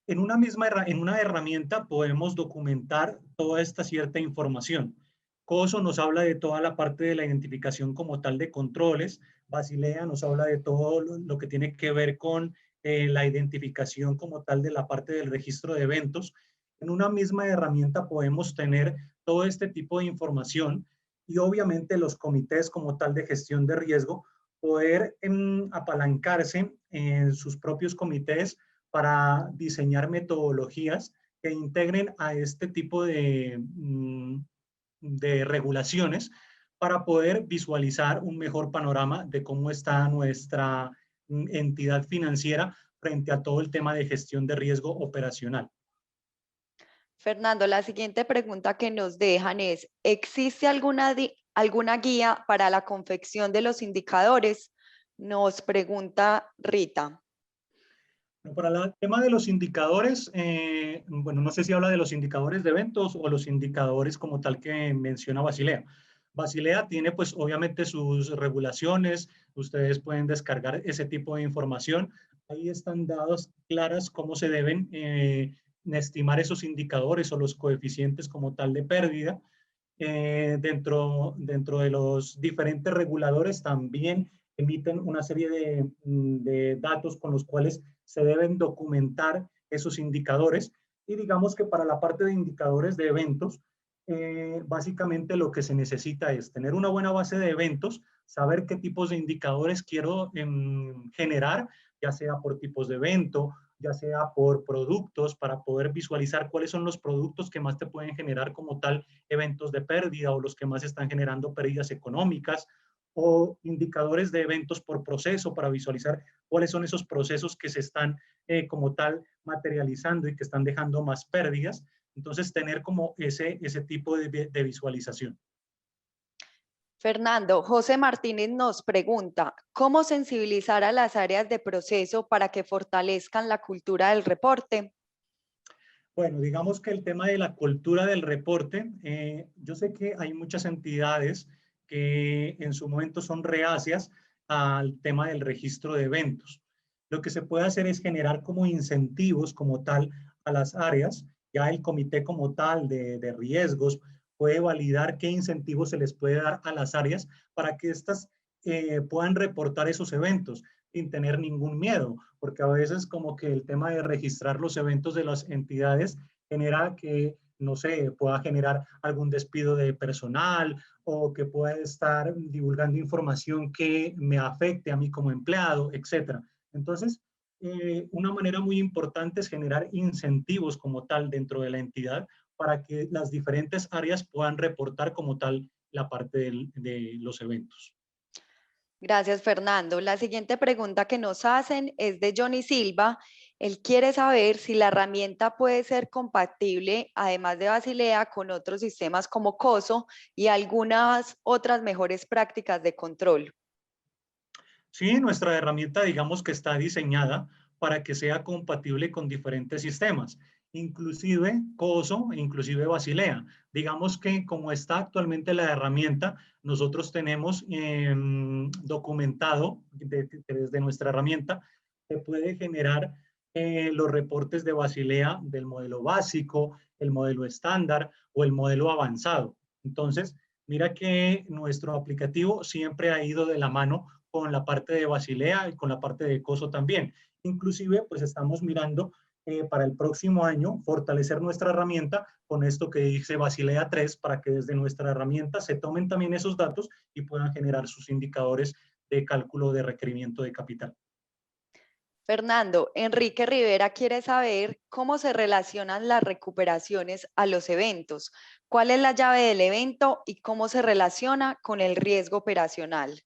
En una herramienta podemos documentar toda esta cierta información. COSO nos habla de toda la parte de la identificación como tal de controles. Basilea nos habla de todo lo que tiene que ver con la identificación como tal de la parte del registro de eventos. En una misma herramienta podemos tener todo este tipo de información y obviamente los comités como tal de gestión de riesgo poder apalancarse en sus propios comités para diseñar metodologías que integren a este tipo de regulaciones para poder visualizar un mejor panorama de cómo está nuestra entidad financiera frente a todo el tema de gestión de riesgo operacional. Fernando, la siguiente pregunta que nos dejan es, ¿existe alguna guía para la confección de los indicadores? Nos pregunta Rita. Para el tema de los indicadores, bueno, no sé si habla de los indicadores de eventos o los indicadores como tal que menciona Basilea. Basilea tiene pues obviamente sus regulaciones, ustedes pueden descargar ese tipo de información. Ahí están dadas claras cómo se deben estimar esos indicadores o los coeficientes como tal de pérdida. Dentro de los diferentes reguladores también emiten una serie de datos con los cuales se deben documentar esos indicadores. Y digamos que para la parte de indicadores de eventos, básicamente lo que se necesita es tener una buena base de eventos, saber qué tipos de indicadores quiero generar, ya sea por tipos de evento, ya sea por productos, para poder visualizar cuáles son los productos que más te pueden generar como tal eventos de pérdida o los que más están generando pérdidas económicas, o indicadores de eventos por proceso para visualizar cuáles son esos procesos que se están como tal materializando y que están dejando más pérdidas. Entonces, tener como ese tipo de visualización. Fernando, José Martínez nos pregunta, ¿cómo sensibilizar a las áreas de proceso para que fortalezcan la cultura del reporte? Bueno, digamos que el tema de la cultura del reporte, yo sé que hay muchas entidades que en su momento son reacias al tema del registro de eventos. Lo que se puede hacer es generar como incentivos como tal a las áreas. Ya el comité como tal de riesgos puede validar qué incentivos se les puede dar a las áreas para que éstas puedan reportar esos eventos sin tener ningún miedo, porque a veces como que el tema de registrar los eventos de las entidades genera que, no sé, pueda generar algún despido de personal o que pueda estar divulgando información que me afecte a mí como empleado, etcétera. Entonces, una manera muy importante es generar incentivos como tal dentro de la entidad para que las diferentes áreas puedan reportar como tal la parte de los eventos. Gracias, Fernando. La siguiente pregunta que nos hacen es de Johnny Silva. Él quiere saber si la herramienta puede ser compatible, además de Basilea, con otros sistemas como COSO y algunas otras mejores prácticas de control. Sí, nuestra herramienta, digamos que está diseñada para que sea compatible con diferentes sistemas, inclusive COSO, inclusive Basilea. Digamos que como está actualmente la herramienta, nosotros tenemos documentado desde nuestra herramienta, se puede generar los reportes de Basilea del modelo básico, el modelo estándar o el modelo avanzado. Entonces, mira que nuestro aplicativo siempre ha ido de la mano con la parte de Basilea y con la parte de COSO también. Inclusive, pues estamos mirando para el próximo año fortalecer nuestra herramienta con esto que dice Basilea 3 para que desde nuestra herramienta se tomen también esos datos y puedan generar sus indicadores de cálculo de requerimiento de capital. Fernando, Enrique Rivera quiere saber cómo se relacionan las recuperaciones a los eventos, cuál es la llave del evento y cómo se relaciona con el riesgo operacional.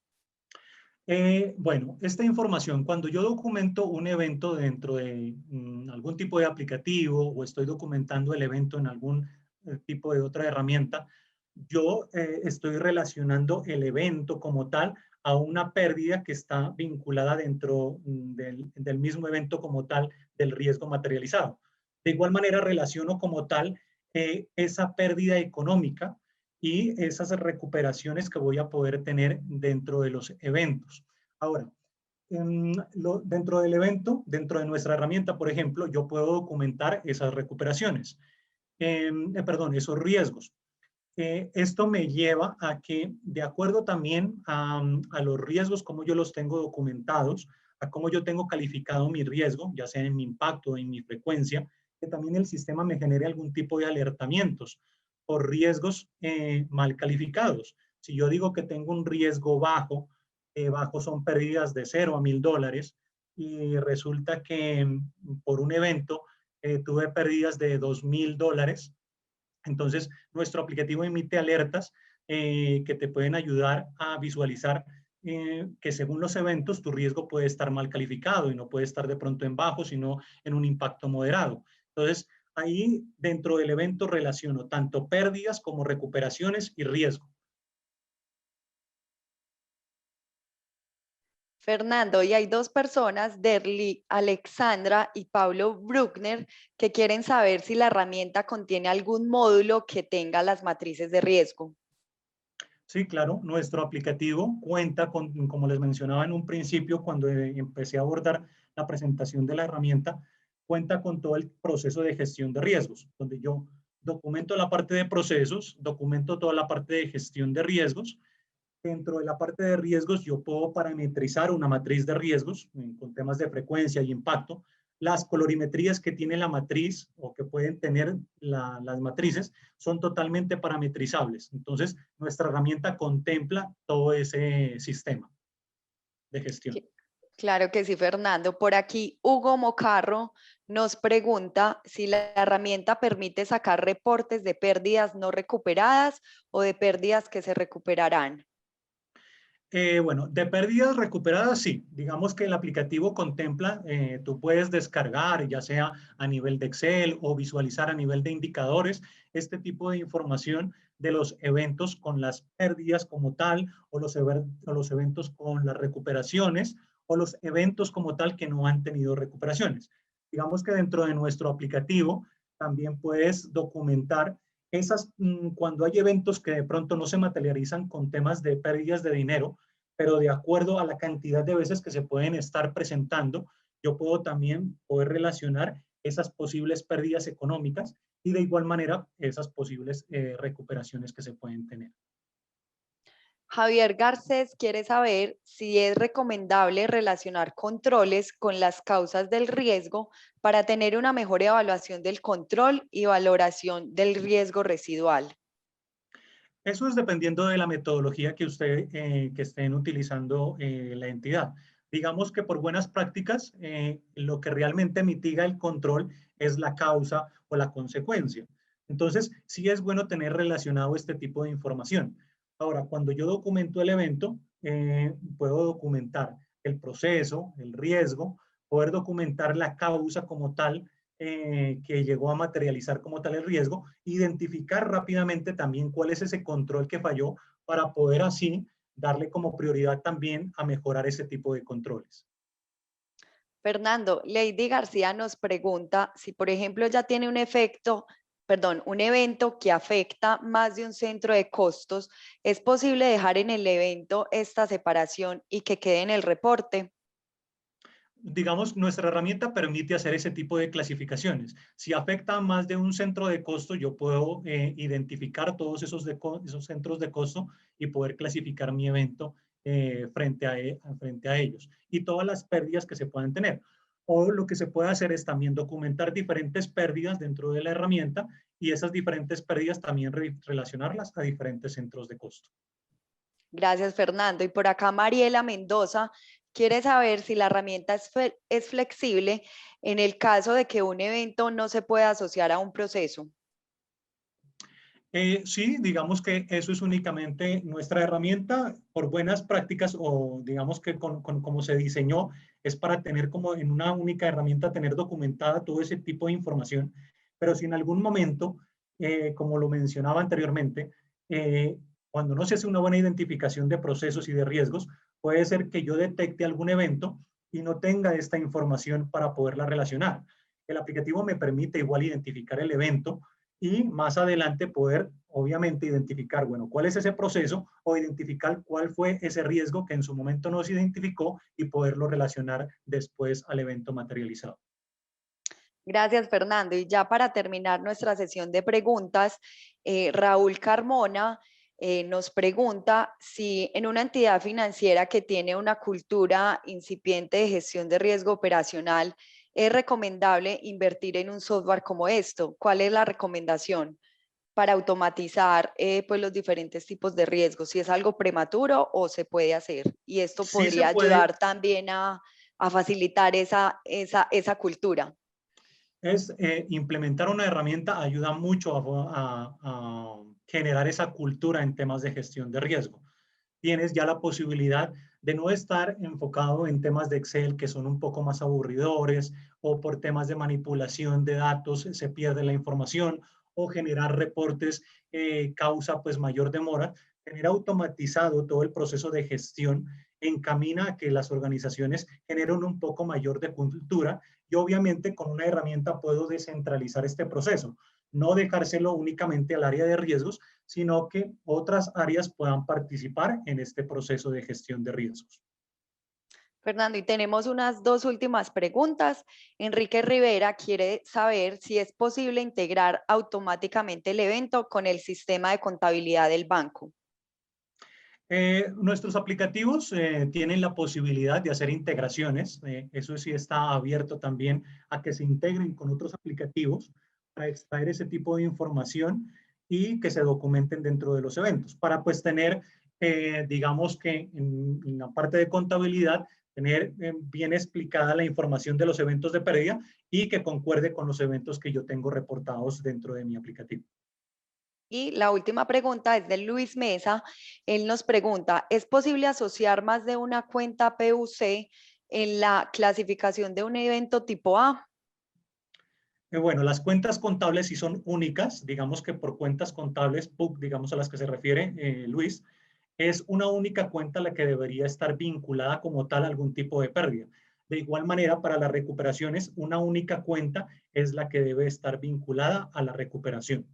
Bueno, esta información, cuando yo documento un evento dentro de algún tipo de aplicativo o estoy documentando el evento en algún tipo de otra herramienta, yo estoy relacionando el evento como tal a una pérdida que está vinculada dentro del mismo evento como tal del riesgo materializado. De igual manera, relaciono como tal esa pérdida económica y esas recuperaciones que voy a poder tener dentro de los eventos. Ahora, dentro del evento, dentro de nuestra herramienta, por ejemplo, yo puedo documentar esas recuperaciones, perdón, esos riesgos. Esto me lleva a que, de acuerdo también a los riesgos, como yo los tengo documentados, a cómo yo tengo calificado mi riesgo, ya sea en mi impacto, en mi frecuencia, que también el sistema me genere algún tipo de alertamientos por riesgos mal calificados. Si yo digo que tengo un riesgo bajo, bajo son pérdidas de $0 a $1,000 y resulta que por un evento tuve pérdidas de $2,000. Entonces, nuestro aplicativo emite alertas que te pueden ayudar a visualizar que según los eventos tu riesgo puede estar mal calificado y no puede estar de pronto en bajo, sino en un impacto moderado. Entonces, ahí dentro del evento relaciono tanto pérdidas como recuperaciones y riesgo. Fernando, y hay dos personas, Derly Alexandra y Pablo Bruckner, que quieren saber si la herramienta contiene algún módulo que tenga las matrices de riesgo. Sí, claro, nuestro aplicativo cuenta con, como les mencionaba en un principio, cuando empecé a abordar la presentación de la herramienta, cuenta con todo el proceso de gestión de riesgos, donde yo documento la parte de procesos, documento toda la parte de gestión de riesgos. Dentro de la parte de riesgos, yo puedo parametrizar una matriz de riesgos con temas de frecuencia y impacto. Las colorimetrías que tiene la matriz o que pueden tener las matrices son totalmente parametrizables. Entonces, nuestra herramienta contempla todo ese sistema de gestión. Claro que sí, Fernando. Por aquí, Hugo Mocarro nos pregunta si la herramienta permite sacar reportes de pérdidas no recuperadas o de pérdidas que se recuperarán. Bueno, de pérdidas recuperadas, sí. Digamos que el aplicativo contempla, tú puedes descargar, ya sea a nivel de Excel o visualizar a nivel de indicadores, este tipo de información de los eventos con las pérdidas como tal, o los eventos con las recuperaciones, o los eventos como tal que no han tenido recuperaciones. Digamos que dentro de nuestro aplicativo también puedes documentar cuando hay eventos que de pronto no se materializan con temas de pérdidas de dinero, pero de acuerdo a la cantidad de veces que se pueden estar presentando, yo puedo también poder relacionar esas posibles pérdidas económicas y de igual manera esas posibles recuperaciones que se pueden tener. Javier Garcés quiere saber si es recomendable relacionar controles con las causas del riesgo para tener una mejor evaluación del control y valoración del riesgo residual. Eso es dependiendo de la metodología que estén utilizando la entidad. Digamos que por buenas prácticas, lo que realmente mitiga el control es la causa o la consecuencia. Entonces, sí es bueno tener relacionado este tipo de información. Ahora, cuando yo documento el evento, puedo documentar el proceso, el riesgo, poder documentar la causa como tal que llegó a materializar como tal el riesgo, identificar rápidamente también cuál es ese control que falló para poder así darle como prioridad también a mejorar ese tipo de controles. Fernando, Lady García nos pregunta si, por ejemplo, ya tiene un efecto, perdón, un evento que afecta más de un centro de costos, ¿es posible dejar en el evento esta separación y que quede en el reporte? Digamos, nuestra herramienta permite hacer ese tipo de clasificaciones. Si afecta a más de un centro de costo, yo puedo identificar todos esos centros de costo y poder clasificar mi evento frente a ellos y todas las pérdidas que se puedan tener. O lo que se puede hacer es también documentar diferentes pérdidas dentro de la herramienta y esas diferentes pérdidas también relacionarlas a diferentes centros de costo. Gracias, Fernando. Y por acá Mariela Mendoza quiere saber si la herramienta es flexible en el caso de que un evento no se pueda asociar a un proceso. Sí, digamos que eso es únicamente nuestra herramienta por buenas prácticas o digamos que como se diseñó es para tener como en una única herramienta tener documentada todo ese tipo de información. Pero si en algún momento, como lo mencionaba anteriormente, cuando no se hace una buena identificación de procesos y de riesgos, puede ser que yo detecte algún evento y no tenga esta información para poderla relacionar. El aplicativo me permite igual identificar el evento y más adelante poder, obviamente, identificar, bueno, cuál es ese proceso o identificar cuál fue ese riesgo que en su momento no se identificó y poderlo relacionar después al evento materializado. Gracias, Fernando. Y ya para terminar nuestra sesión de preguntas, Raúl Carmona nos pregunta si en una entidad financiera que tiene una cultura incipiente de gestión de riesgo operacional, es recomendable invertir en un software como esto. ¿Cuál es la recomendación para automatizar pues los diferentes tipos de riesgos? Si es algo prematuro o se puede hacer. Y esto Sí se podría puede, ayudar también a facilitar esa cultura. es implementar una herramienta ayuda mucho a generar esa cultura en temas de gestión de riesgo. Tienes ya la posibilidad de no estar enfocado en temas de Excel que son un poco más aburridores o por temas de manipulación de datos se pierde la información o generar reportes causa pues mayor demora. Tener automatizado todo el proceso de gestión encamina a que las organizaciones generen un poco mayor de cultura y obviamente con una herramienta puedo descentralizar este proceso, no dejárselo únicamente al área de riesgos, sino que otras áreas puedan participar en este proceso de gestión de riesgos. Fernando, y tenemos unas dos últimas preguntas. Enrique Rivera quiere saber si es posible integrar automáticamente el evento con el sistema de contabilidad del banco. Nuestros aplicativos tienen la posibilidad de hacer integraciones. Eso sí está abierto también a que se integren con otros aplicativos para extraer ese tipo de información y que se documenten dentro de los eventos, para pues tener, digamos que en la parte de contabilidad, tener bien explicada la información de los eventos de pérdida y que concuerde con los eventos que yo tengo reportados dentro de mi aplicativo. Y la última pregunta es de Luis Mesa. Él nos pregunta, ¿es posible asociar más de una cuenta PUC en la clasificación de un evento tipo A? Bueno, las cuentas contables sí son únicas, digamos que por cuentas contables, PUC, digamos a las que se refiere Luis, es una única cuenta la que debería estar vinculada como tal a algún tipo de pérdida. De igual manera, para las recuperaciones, una única cuenta es la que debe estar vinculada a la recuperación.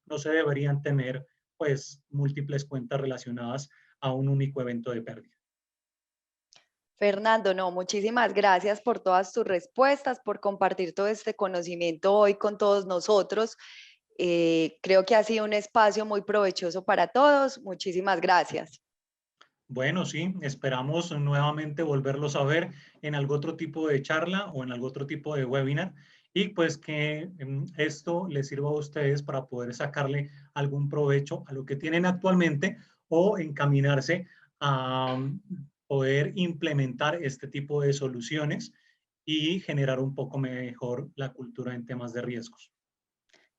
No se deberían tener, pues, múltiples cuentas relacionadas a un único evento de pérdida. Fernando, no, muchísimas gracias por todas tus respuestas, por compartir todo este conocimiento hoy con todos nosotros. Creo que ha sido un espacio muy provechoso para todos. Muchísimas gracias. Bueno, sí, esperamos nuevamente volverlos a ver en algún otro tipo de charla o en algún otro tipo de webinar y pues que esto les sirva a ustedes para poder sacarle algún provecho a lo que tienen actualmente o encaminarse a poder implementar este tipo de soluciones y generar un poco mejor la cultura en temas de riesgos.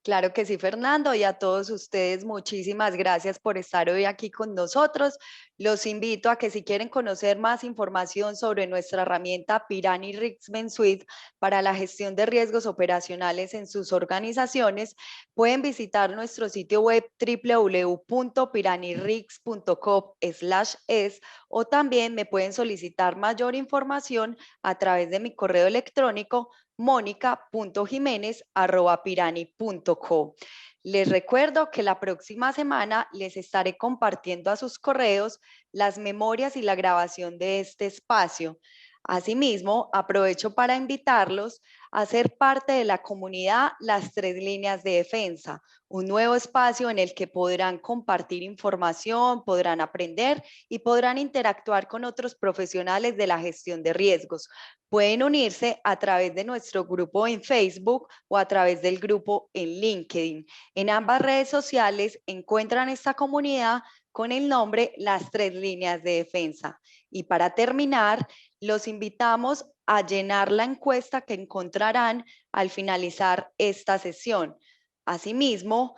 Claro que sí, Fernando, y a todos ustedes muchísimas gracias por estar hoy aquí con nosotros. Los invito a que si quieren conocer más información sobre nuestra herramienta Pirani Riskman Suite para la gestión de riesgos operacionales en sus organizaciones, pueden visitar nuestro sitio web www.piranirix.com/es o también me pueden solicitar mayor información a través de mi correo electrónico monica.jimenez@pirani.co. Les recuerdo que la próxima semana les estaré compartiendo a sus correos las memorias y la grabación de este espacio. Asimismo, aprovecho para invitarlos a ser parte de la comunidad Las Tres Líneas de Defensa, un nuevo espacio en el que podrán compartir información, podrán aprender y podrán interactuar con otros profesionales de la gestión de riesgos. Pueden unirse a través de nuestro grupo en Facebook o a través del grupo en LinkedIn. En ambas redes sociales encuentran esta comunidad con el nombre Las Tres Líneas de Defensa. Y para terminar, los invitamos a llenar la encuesta que encontrarán al finalizar esta sesión. Asimismo,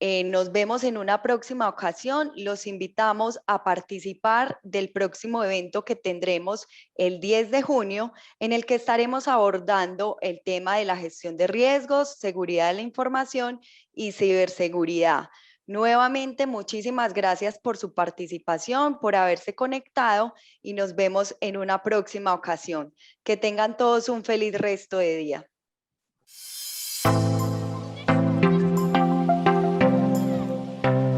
nos vemos en una próxima ocasión. Los invitamos a participar del próximo evento que tendremos el 10 de junio, en el que estaremos abordando el tema de la gestión de riesgos, seguridad de la información y ciberseguridad. Nuevamente, muchísimas gracias por su participación, por haberse conectado y nos vemos en una próxima ocasión. Que tengan todos un feliz resto de día.